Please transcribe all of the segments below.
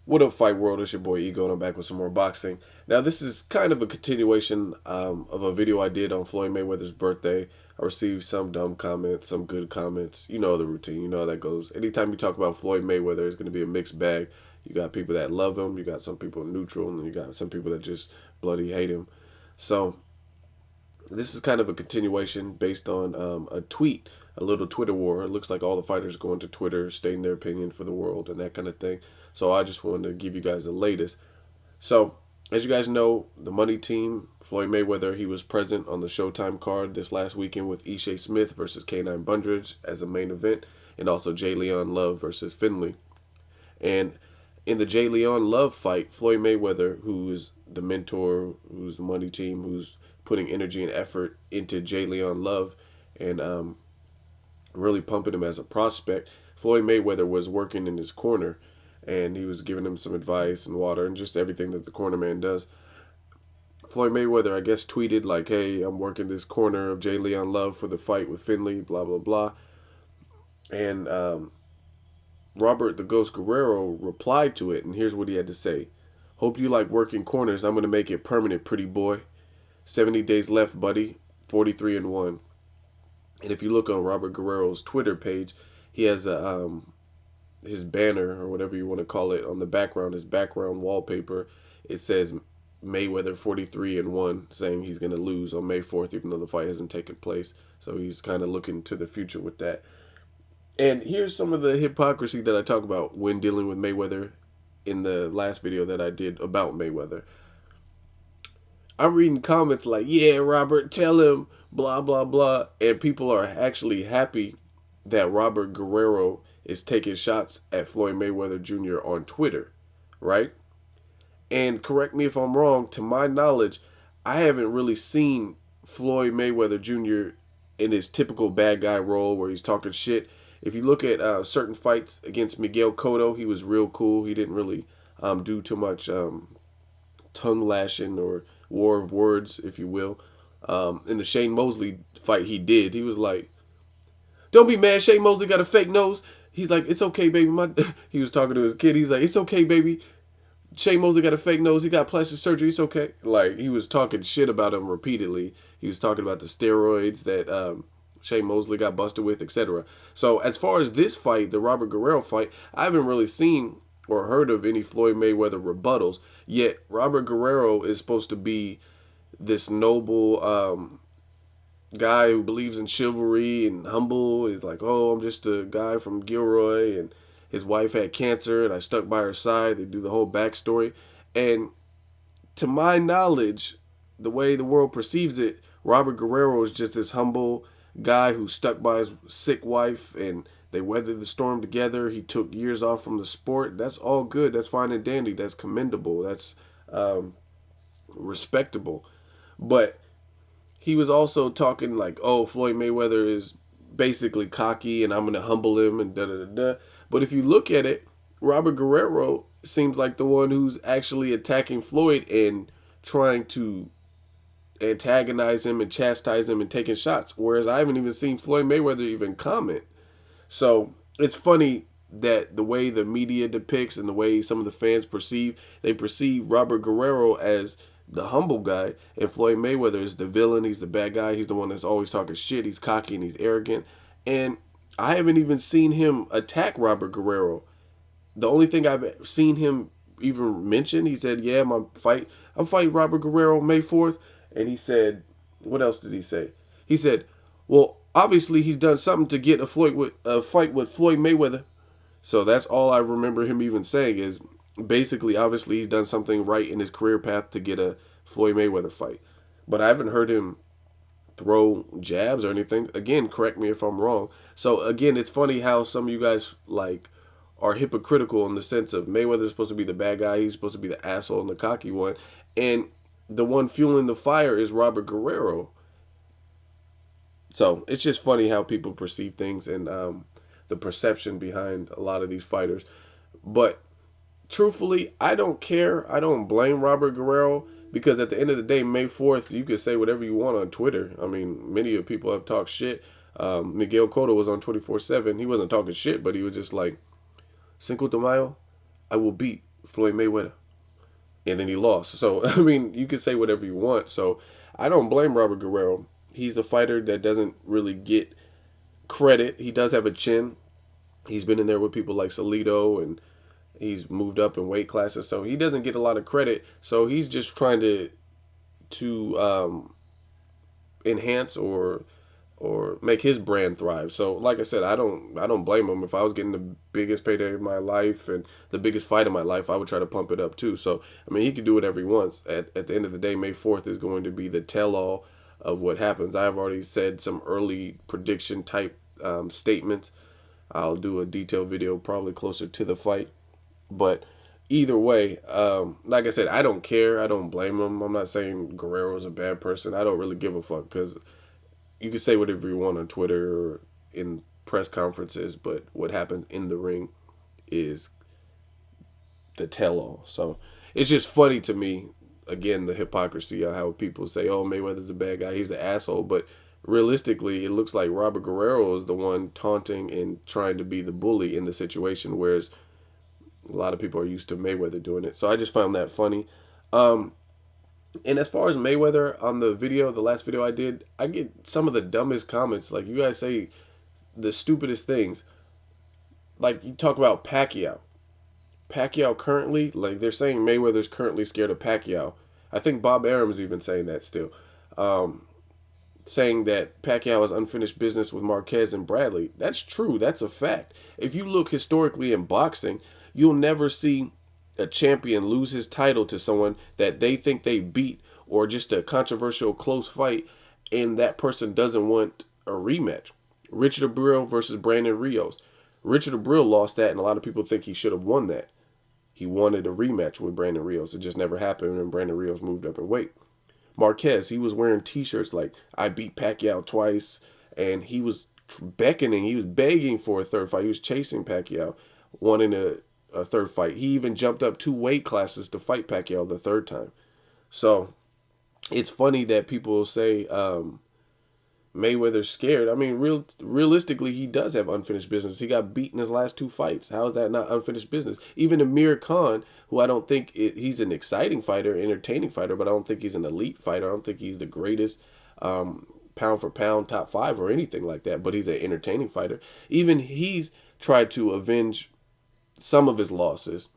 What up, Fight World? It's your boy Ego, and I'm back with some more boxing. Now, this is kind of a continuation of a video I did on Floyd Mayweather's birthday. I received some dumb comments, some good comments. You know the routine. You know how that goes. Anytime you talk about Floyd Mayweather, it's going to be a mixed bag. You got people that love him, you got some people neutral, and you got some people that just bloody hate him. So, this is kind of a continuation based on a tweet, a little Twitter war. It looks like all the fighters going to Twitter, stating their opinion for the world and that kind of thing. So I just wanted to give you guys the latest. So, as you guys know, the money team, Floyd Mayweather, he was present on the Showtime card this last weekend with Ishe Smith versus K9 Bundridge as the main event, and also J. Leon Love versus Finley. And in the J. Leon Love fight, Floyd Mayweather, who is the mentor, who's the money team, who's putting energy and effort into J. Leon Love and really pumping him as a prospect, Floyd Mayweather was working in his corner and he was giving him some advice and water and just everything that the corner man does. Floyd Mayweather, I guess, tweeted like, "Hey, I'm working this corner of J. Leon Love for the fight with Finley, blah blah blah." And Robert the Ghost Guerrero replied to it, and here's what he had to say: "Hope you like working corners. I'm gonna make it permanent, pretty boy. 70 days left, buddy. 43-1." And if you look on Robert Guerrero's Twitter page, he has a his banner or whatever you want to call it on the background, his background wallpaper. It says Mayweather 43-1, saying he's gonna lose on May 4th, even though the fight hasn't taken place. So he's kind of looking to the future with that. And here's some of the hypocrisy that I talk about when dealing with Mayweather in the last video that I did about Mayweather. I'm reading comments like, "Yeah, Robert, tell him, blah, blah, blah." And people are actually happy that Robert Guerrero is taking shots at Floyd Mayweather Jr. on Twitter, right? And correct me if I'm wrong, to my knowledge, I haven't really seen Floyd Mayweather Jr. in his typical bad guy role where he's talking shit. If you look at certain fights against Miguel Cotto, he was real cool. He didn't really do too much tongue lashing or war of words, if you will. In the Shane Mosley fight, he did. He was like, "Don't be mad. Shane Mosley got a fake nose." He's like, "It's okay, baby." He was talking to his kid. He's like, "It's okay, baby. Shane Mosley got a fake nose. He got plastic surgery. It's okay." Like, he was talking shit about him repeatedly. He was talking about the steroids that Shane Mosley got busted with, etc. So as far as this fight, the Robert Guerrero fight, I haven't really seen or heard of any Floyd Mayweather rebuttals. Yet Robert Guerrero is supposed to be this noble guy who believes in chivalry and humble. He's like, "Oh, I'm just a guy from Gilroy, and his wife had cancer, and I stuck by her side." They do the whole backstory. And to my knowledge, the way the world perceives it, Robert Guerrero is just this humble guy who stuck by his sick wife, and they weathered the storm together. He took years off from the sport. That's all good. That's fine and dandy. That's commendable. That's respectable. But he was also talking like, "Oh, Floyd Mayweather is basically cocky and I'm going to humble him and da da da da." But if you look at it, Robert Guerrero seems like the one who's actually attacking Floyd and trying to antagonize him and chastise him and taking shots. Whereas I haven't even seen Floyd Mayweather even comment. So it's funny that the way the media depicts and the way some of the fans perceive, they perceive Robert Guerrero as the humble guy, and Floyd Mayweather is the villain. He's the bad guy. He's the one that's always talking shit. He's cocky and he's arrogant. And I haven't even seen him attack Robert Guerrero. The only thing I've seen him even mention, he said, "Yeah, I'm fighting Robert Guerrero May 4th." And he said, what else did he say? He said, "Well, obviously he's done something to get a fight with Floyd Mayweather." So that's all I remember him even saying is basically, obviously, he's done something right in his career path to get a Floyd Mayweather fight. But I haven't heard him throw jabs or anything. Again, correct me if I'm wrong. So again, it's funny how some of you guys like are hypocritical in the sense of Mayweather's supposed to be the bad guy, he's supposed to be the asshole and the cocky one, and the one fueling the fire is Robert Guerrero. So it's just funny how people perceive things and the perception behind a lot of these fighters. But truthfully, I don't care. I don't blame Robert Guerrero because at the end of the day, May 4th, you can say whatever you want on Twitter. I mean, many of people have talked shit. Miguel Cotto was on 24/7. He wasn't talking shit, but he was just like, "Cinco de Mayo, I will beat Floyd Mayweather, and then he lost. So I mean, you can say whatever you want. So I don't blame Robert Guerrero. He's a fighter that doesn't really get credit. He does have a chin. He's been in there with people like Salido, and he's moved up in weight classes, so he doesn't get a lot of credit. So he's just trying to enhance or make his brand thrive. So like I said, I don't blame him. If I was getting the biggest payday of my life and the biggest fight of my life, I would try to pump it up too. So I mean, he can do whatever he wants. At the end of the day, May 4th is going to be the tell all of what happens. I've already said some early prediction type statements. I'll do a detailed video probably closer to the fight. But either way, like I said, I don't care. I don't blame him. I'm not saying Guerrero's a bad person. I don't really give a fuck because you can say whatever you want on Twitter or in press conferences, but what happens in the ring is the tell all. So it's just funny to me, again, the hypocrisy of how people say, oh, Mayweather's a bad guy, he's an asshole. But realistically, it looks like Robert Guerrero is the one taunting and trying to be the bully in the situation, whereas a lot of people are used to Mayweather doing it. So I just found that funny. Um, and as far as Mayweather on the video, the last video I did, I get some of the dumbest comments. Like, you guys say the stupidest things. Like, you talk about Pacquiao. Pacquiao currently, like, they're saying Mayweather's currently scared of Pacquiao. I think Bob Arum's even saying that still. Um, Saying that Pacquiao has unfinished business with Marquez and Bradley. That's true. That's a fact. If you look historically in boxing, you'll never see a champion lose his title to someone that they think they beat or just a controversial close fight and that person doesn't want a rematch. Richard Abreu versus Brandon Rios. Richard Abreu lost that, and a lot of people think he should have won that. He wanted a rematch with Brandon Rios. It just never happened, and Brandon Rios moved up in weight. Marquez, he was wearing T-shirts like "I beat Pacquiao twice," and he was beckoning, he was begging for a third fight. He was chasing Pacquiao, wanting a third fight. He even jumped up 2 weight classes to fight Pacquiao the third time. So it's funny that people say Mayweather's scared. I mean, realistically, he does have unfinished business. He got beat in his last 2 fights. How is that not unfinished business? Even Amir Khan, who I don't think he's an exciting fighter, entertaining fighter, but I don't think he's an elite fighter. I don't think he's the greatest pound for pound top 5 or anything like that. But he's an entertaining fighter. Even he's tried to avenge some of his losses.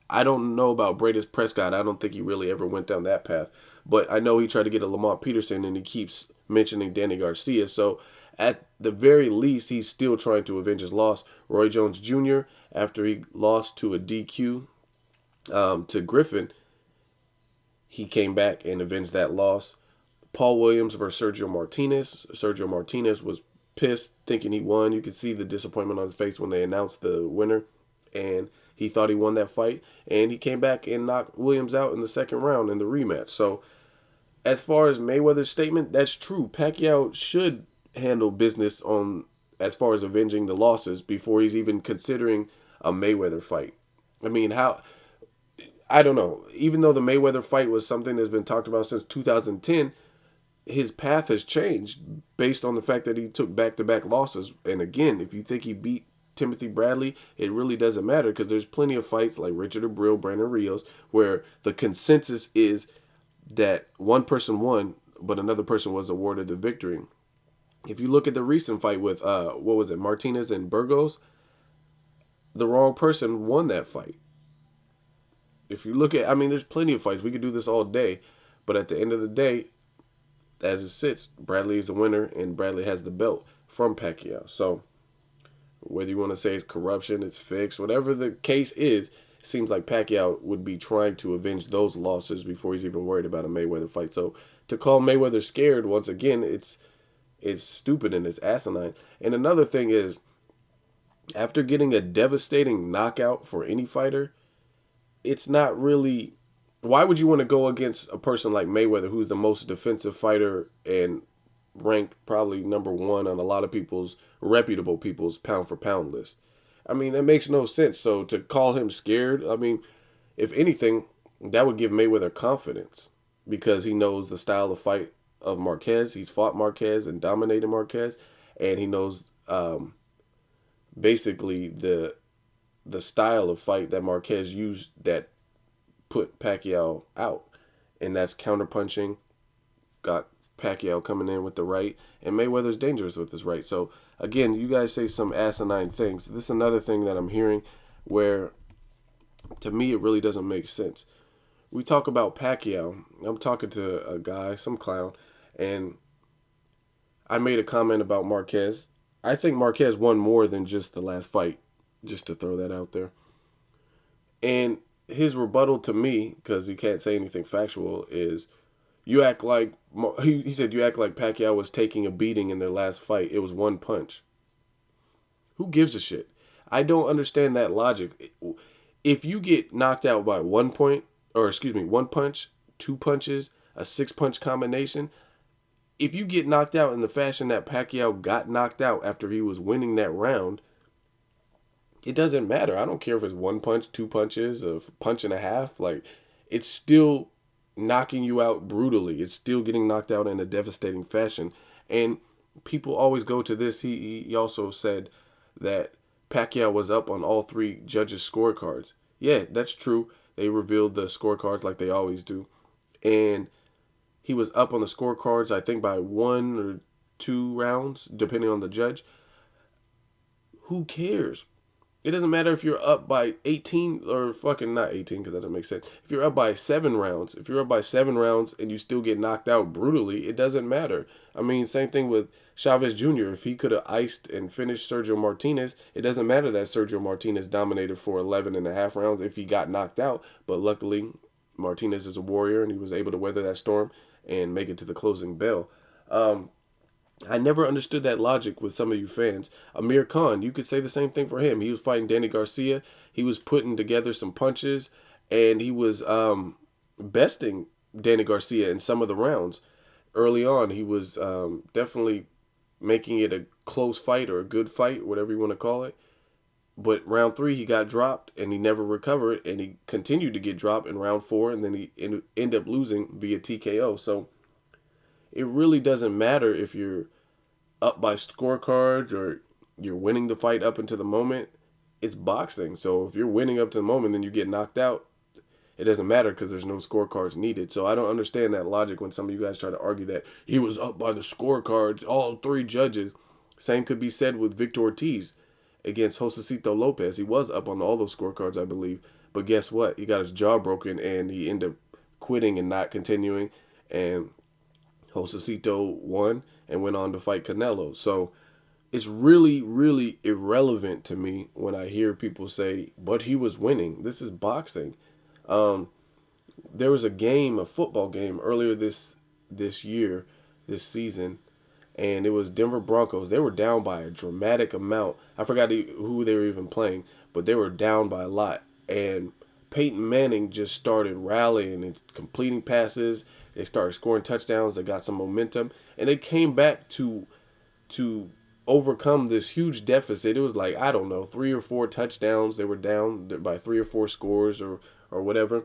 I don't know about Bradis Prescott. I don't think he really ever went down that path. But I know he tried to get a Lamont Peterson, and he keeps mentioning Danny Garcia. So at the very least, he's still trying to avenge his loss. Roy Jones Jr., after he lost to a DQ to Griffin, he came back and avenged that loss. Paul Williams versus Sergio Martinez. Sergio Martinez was pissed, thinking he won. You could see the disappointment on his face when they announced the winner. And he thought he won that fight. And he came back and knocked Williams out in the second round in the rematch. So as far as Mayweather's statement, that's true. Pacquiao should handle business on as far as avenging the losses before he's even considering a Mayweather fight. I mean, how, I don't know. Even though the Mayweather fight was something that's been talked about since 2010, his path has changed based on the fact that he took back-to-back losses. And again, if you think he beat Timothy Bradley, it really doesn't matter because there's plenty of fights like Richard Abreu, Brandon Rios, where the consensus is that one person won, but another person was awarded the victory. If you look at the recent fight with, what was it, Martinez and Burgos, the wrong person won that fight. If you look at, I mean, there's plenty of fights. We could do this all day. But at the end of the day, as it sits, Bradley is the winner, and Bradley has the belt from Pacquiao. So whether you want to say it's corruption, it's fixed, whatever the case is, it seems like Pacquiao would be trying to avenge those losses before he's even worried about a Mayweather fight. So to call Mayweather scared, once again, it's stupid and it's asinine. And another thing is, after getting a devastating knockout for any fighter, it's not really, why would you want to go against a person like Mayweather, who's the most defensive fighter and ranked probably #1 on a lot of people's, reputable people's pound for pound list? I mean, that makes no sense. So to call him scared, I mean, if anything, that would give Mayweather confidence because he knows the style of fight of Marquez. He's fought Marquez and dominated Marquez, and he knows basically the style of fight that Marquez used that put Pacquiao out, and that's counterpunching. Got Pacquiao coming in with the right, and Mayweather's dangerous with his right. So again, you guys say some asinine things. This is another thing that I'm hearing, where to me it really doesn't make sense. We talk about Pacquiao. I'm talking to a guy, some clown, and I made a comment about Marquez. I think Marquez won more than just the last fight, just to throw that out there. And his rebuttal to me, because he can't say anything factual, is you act like he said you act like Pacquiao was taking a beating in their last fight. It was one punch. Who gives a shit? I don't understand that logic. If you get knocked out by 1 point, or excuse me, one punch, two punches, a six-punch combination, if you get knocked out in the fashion that Pacquiao got knocked out after he was winning that round, it doesn't matter. I don't care if it's one punch, two punches, a punch and a half. Like, it's still knocking you out brutally. It's still getting knocked out in a devastating fashion. And people always go to this. He also said that Pacquiao was up on all three judges' scorecards. Yeah, that's true. They revealed the scorecards like they always do. And he was up on the scorecards, I think, by 1 or 2 rounds, depending on the judge. Who cares? It doesn't matter if you're up by 18 or fucking not 18 because that doesn't make sense. If you're up by 7 rounds, if you're up by 7 rounds and you still get knocked out brutally, it doesn't matter. I mean, same thing with Chavez Jr. If he could have iced and finished Sergio Martinez, it doesn't matter that Sergio Martinez dominated for 11 and a half rounds if he got knocked out. But luckily, Martinez is a warrior and he was able to weather that storm and make it to the closing bell. I never understood that logic with some of you fans. Amir Khan, you could say the same thing for him. He was fighting Danny Garcia. He was putting together some punches, and he was besting Danny Garcia in some of the rounds. Early on, he was definitely making it a close fight or a good fight, whatever you want to call it. But round 3, he got dropped, and he never recovered, and he continued to get dropped in round 4, and then he ended up losing via TKO. So it really doesn't matter if you're up by scorecards or you're winning the fight up until the moment. It's boxing. So if you're winning up to the moment, then you get knocked out. It doesn't matter because there's no scorecards needed. So I don't understand that logic when some of you guys try to argue that he was up by the scorecards, all three judges. Same could be said with Victor Ortiz against Josecito Lopez. He was up on all those scorecards, I believe. But guess what? He got his jaw broken and he ended up quitting and not continuing. And Josecito won and went on to fight Canelo. So it's really, really irrelevant to me when I hear people say, but he was winning. This is boxing. There was a game, a football game earlier this year, this season, and it was Denver Broncos. They were down by a dramatic amount. I forgot who they were even playing, but they were down by a lot. And Peyton Manning just started rallying and completing passes. They started scoring touchdowns. They got some momentum, and they came back to overcome this huge deficit. It was like, I don't know, 3 or 4 touchdowns. They were down by 3 or 4 scores or whatever.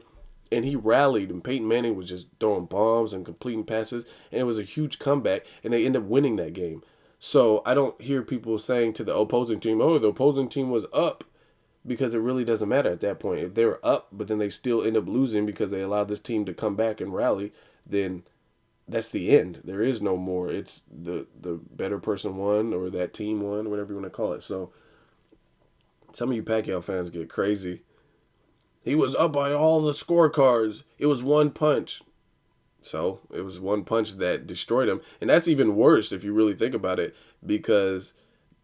And he rallied, and Peyton Manning was just throwing bombs and completing passes, and it was a huge comeback, and they ended up winning that game. So I don't hear people saying to the opposing team, oh, the opposing team was up, because it really doesn't matter at that point. If they were up, but then they still end up losing because they allowed this team to come back and rally, then that's the end. There is no more. It's the better person won, or that team won, whatever you want to call it. So some of you Pacquiao fans get crazy. He was up by all the scorecards. It was one punch. So it was one punch that destroyed him. And that's even worse if you really think about it, because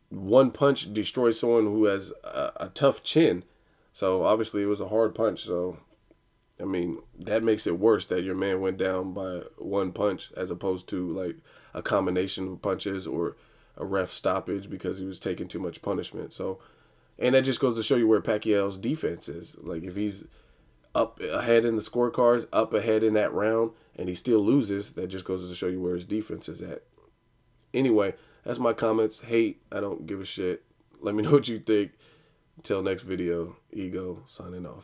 one punch destroys someone who has a tough chin. So obviously it was a hard punch. So, I mean, that makes it worse that your man went down by one punch as opposed to like a combination of punches or a ref stoppage because he was taking too much punishment. So, and that just goes to show you where Pacquiao's defense is. Like, if he's up ahead in the scorecards, up ahead in that round, and he still loses, that just goes to show you where his defense is at. Anyway, that's my comments. Hate, I don't give a shit. Let me know what you think. Until next video, Ego signing off.